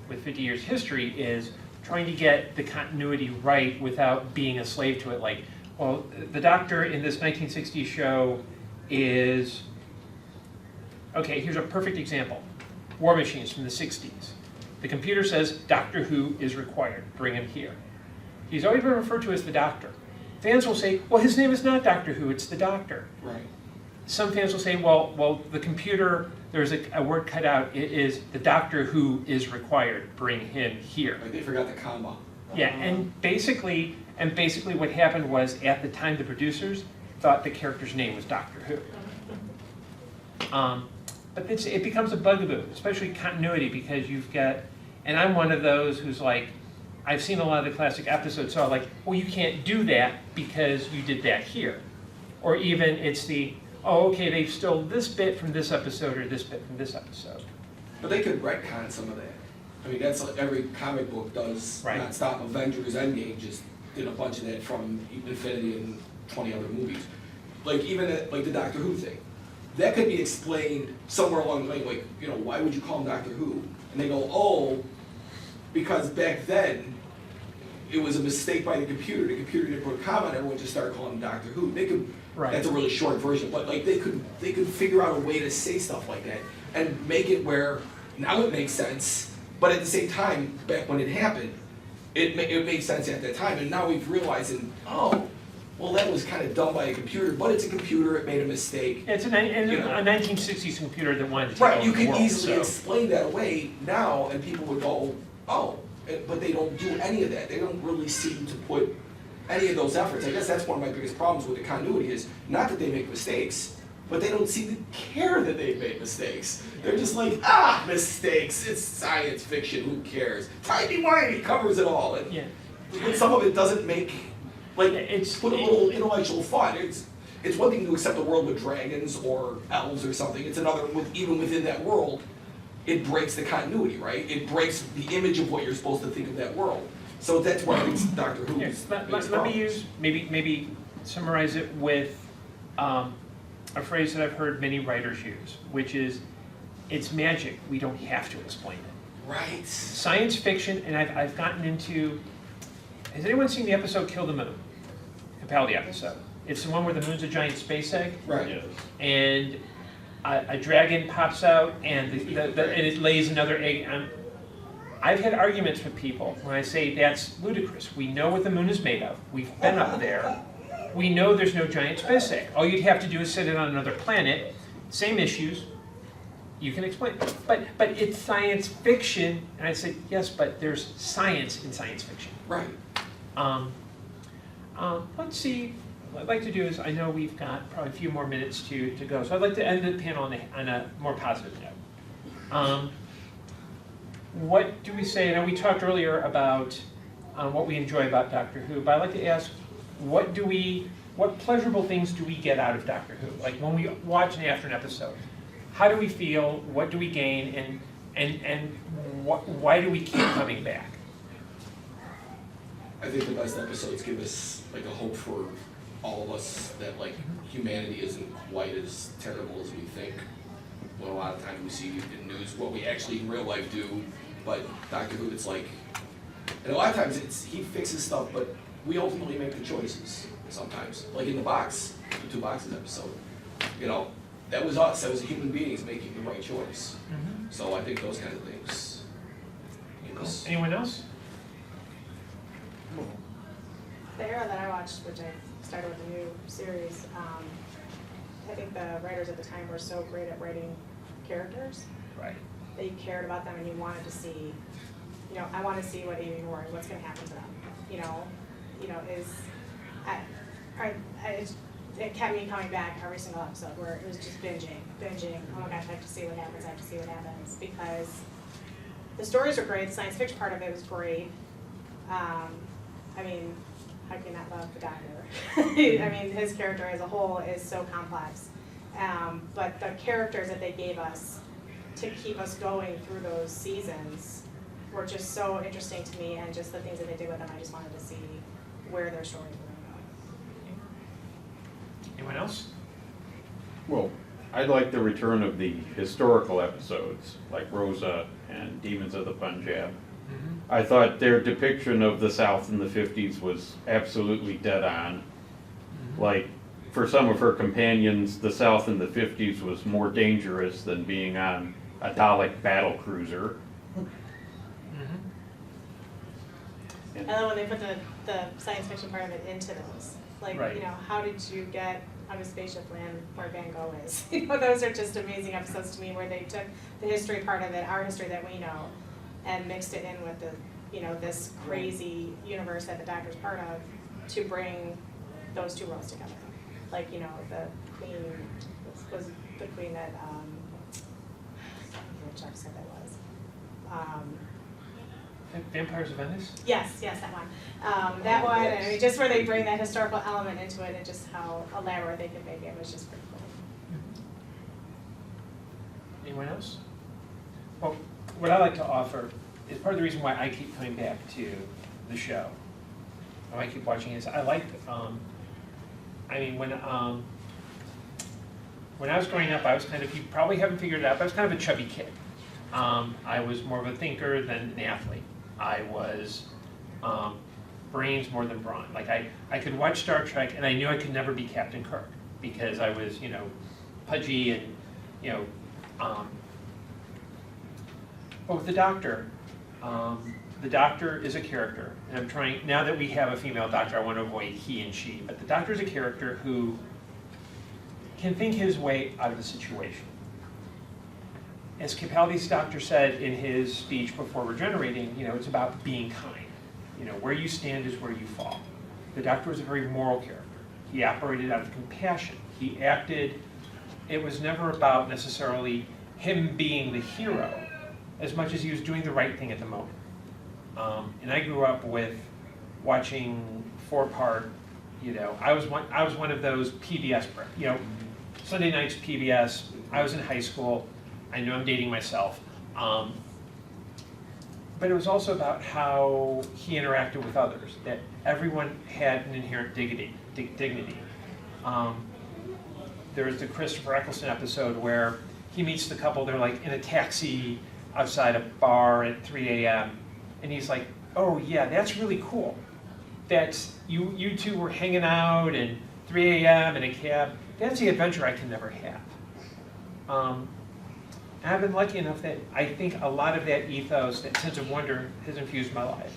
[SPEAKER 1] with 50 years history is trying to get the continuity right without being a slave to it. Like, well, the Doctor in this 1960s show is, okay, here's a perfect example. War Machines from the 60s. The computer says Doctor Who is required, bring him here. He's always been referred to as the Doctor. Fans will say, well, his name is not Doctor Who, it's the Doctor.
[SPEAKER 4] Right.
[SPEAKER 1] Some fans will say, well, the computer, there's a word cut out, it is the Doctor Who is required, bring him here.
[SPEAKER 4] Like they forgot the comma.
[SPEAKER 1] Yeah, and basically what happened was, at the time, the producers thought the character's name was Doctor Who. But it becomes a bugaboo, especially continuity, because you've got, and I'm one of those who's like, I've seen a lot of the classic episodes, so I'm like, well, you can't do that because you did that here. Or even it's the, oh, okay, they've stole this bit from this episode or this bit from this episode.
[SPEAKER 4] But they could retcon some of that. I mean, that's like every comic book does.
[SPEAKER 1] Right.
[SPEAKER 4] Nonstop. Avengers Endgame just did a bunch of that from Infinity and 20 other movies. Like even like the Doctor Who thing. That could be explained somewhere along the way, like, you know, why would you call him Doctor Who? And they go, oh, because back then, it was a mistake by the computer. The computer didn't put a comma, and everyone just started calling him Doctor Who. They could,
[SPEAKER 1] Right.
[SPEAKER 4] That's a really short version, but like they could figure out a way to say stuff like that and make it where now it makes sense, but at the same time, back when it happened, it made sense at that time, and now we've realized, oh, well, that was kind of done by a computer, but it's a computer, it made a mistake.
[SPEAKER 1] It's a 1960s computer that wanted to take
[SPEAKER 4] Right,
[SPEAKER 1] over
[SPEAKER 4] you
[SPEAKER 1] the
[SPEAKER 4] can
[SPEAKER 1] world,
[SPEAKER 4] easily
[SPEAKER 1] so.
[SPEAKER 4] explain that away now, and people would go, oh, but they don't do any of that. They don't really seem to put any of those efforts. I guess that's one of my biggest problems with the continuity is not that they make mistakes, but they don't seem to care that they've made mistakes. They're just like, mistakes, it's science fiction, who cares? Timey-wimey covers it all. And
[SPEAKER 1] Yeah.
[SPEAKER 4] but some of it doesn't make, like,
[SPEAKER 1] It's-
[SPEAKER 4] put a little intellectual thought. It's one thing to accept a world with dragons or elves or something. It's another with even within that world, it breaks the continuity, right? It breaks the image of what you're supposed to think of that world. So that's why I think Doctor Who
[SPEAKER 1] Here,
[SPEAKER 4] is.
[SPEAKER 1] let me use, maybe summarize it with a phrase that I've heard many writers use, which is, it's magic, we don't have to explain it.
[SPEAKER 4] Right.
[SPEAKER 1] Science fiction, and I've gotten into, has anyone seen the episode Kill the Moon? Capaldi episode. It's the one where the moon's a giant space egg,
[SPEAKER 4] Right.
[SPEAKER 2] Yes.
[SPEAKER 1] and a dragon pops out, and and it lays another egg. I've had arguments with people when I say that's ludicrous. We know what the moon is made of. We've been up there. We know there's no giant space egg. All you'd have to do is set it on another planet. Same issues. You can explain it. But it's science fiction. And I say, yes, but there's science in science fiction.
[SPEAKER 4] Right.
[SPEAKER 1] Let's see. What I'd like to do is, I know we've got probably a few more minutes to go. So I'd like to end the panel on a more positive note. What do we say? Now, we talked earlier about what we enjoy about Doctor Who, but I'd like to ask, what pleasurable things do we get out of Doctor Who? Like when we watch after an episode, how do we feel? What do we gain? And why do we keep coming back?
[SPEAKER 4] I think the best episodes give us like a hope for all of us that like humanity isn't quite as terrible as we think. Well, a lot of times we see in news what we actually in real life do, but Doctor Who, it's like, and a lot of times he fixes stuff, but we ultimately make the choices sometimes. Like in the box, the 2 boxes episode, you know, that was us, that was human beings making the right choice. So I think those kind of things.
[SPEAKER 1] Anyone else?
[SPEAKER 3] The era that I watched, which I started with a new series, I think the writers at the time were so great at writing characters
[SPEAKER 1] Right.
[SPEAKER 3] that you cared about them and you wanted to see I want to see what Amy and Rory, what's going to happen to them. It kept me coming back every single episode where it was just binging. Oh my gosh, I have to see what happens. Because the stories are great. The science fiction part of it was great. How can you not love the Doctor? His character as a whole is so complex. But the characters that they gave us to keep us going through those seasons were just so interesting to me, and just the things that they did with them, I just wanted to see where their stories were going.
[SPEAKER 1] Anyone else?
[SPEAKER 2] Well, I like the return of the historical episodes, like Rosa and Demons of the Punjab. I thought their depiction of the South in the 50s was absolutely dead on. Like, for some of her companions, the South in the 50s was more dangerous than being on a Dalek battle cruiser.
[SPEAKER 3] I love when they put the science fiction part of it into those. Like,
[SPEAKER 1] Right.
[SPEAKER 3] How did you get on a spaceship land where Van Gogh is? Those are just amazing episodes to me, where they took the history part of it, our history that we know, and mixed it in with the, this crazy universe that the Doctor's part of, to bring those two worlds together. Like, the queen was the queen that, I can't remember which episode that was.
[SPEAKER 1] Vampires of Venice?
[SPEAKER 3] Yes, that one. That one, just where they bring that historical element into it, and just how elaborate they could make it was just pretty cool.
[SPEAKER 1] Anyone else? Well, what I like to offer is part of the reason why I keep coming back to the show. Why I keep watching is I like, when I was growing up, I was kind of, you probably haven't figured it out, but I was kind of a chubby kid. I was more of a thinker than an athlete. I was brains more than brawn. Like I could watch Star Trek, and I knew I could never be Captain Kirk because I was, pudgy and, but with the Doctor is a character, and I'm trying, now that we have a female Doctor, I want to avoid he and she, but the Doctor is a character who can think his way out of the situation. As Capaldi's Doctor said in his speech before regenerating, it's about being kind. Where you stand is where you fall. The Doctor was a very moral character. He operated out of compassion. He acted, it was never about necessarily him being the hero, as much as he was doing the right thing at the moment. And I grew up with watching 4-part, I was one of those PBS, Sunday nights PBS. I was in high school. I know I'm dating myself. But it was also about how he interacted with others, that everyone had an inherent dignity. There was the Christopher Eccleston episode where he meets the couple, they're like in a taxi outside a bar at 3 a.m. And he's like, oh yeah, that's really cool. That's, you two were hanging out at 3 a.m. in a cab. That's the adventure I can never have. And I've been lucky enough that I think a lot of that ethos, that sense of wonder, has infused my life.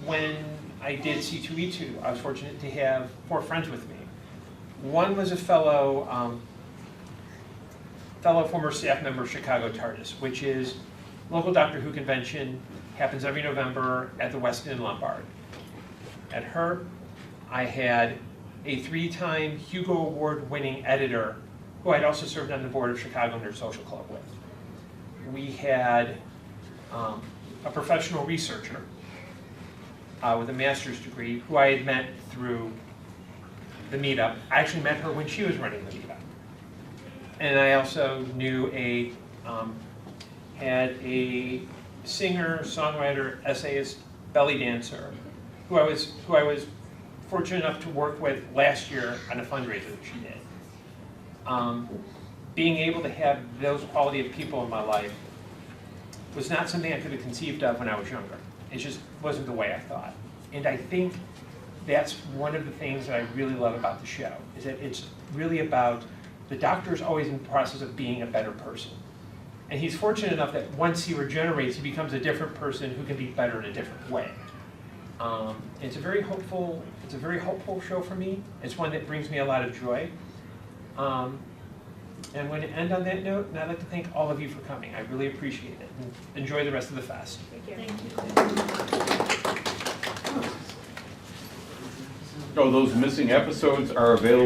[SPEAKER 1] When I did C2E2, I was fortunate to have 4 friends with me. One was a fellow former staff member of Chicago TARDIS, which is local Doctor Who convention, happens every November at the Westin in Lombard. At her, I had a 3-time Hugo Award-winning editor who I'd also served on the board of Chicago Nerd Social Club with. We had a professional researcher with a master's degree who I had met through the meetup. I actually met her when she was running the meetup. And I also knew had a singer, songwriter, essayist, belly dancer, who I was fortunate enough to work with last year on a fundraiser that she did. Being able to have those quality of people in my life was not something I could have conceived of when I was younger. It just wasn't the way I thought. And I think that's one of the things that I really love about the show, is that it's really about the Doctor's always in the process of being a better person. And he's fortunate enough that once he regenerates, he becomes a different person who can be better in a different way. It's a very hopeful show for me. It's one that brings me a lot of joy. And I'm going to end on that note, and I'd like to thank all of you for coming. I really appreciate it. And enjoy the rest of the fest.
[SPEAKER 3] Thank you.
[SPEAKER 2] Oh, those missing episodes are available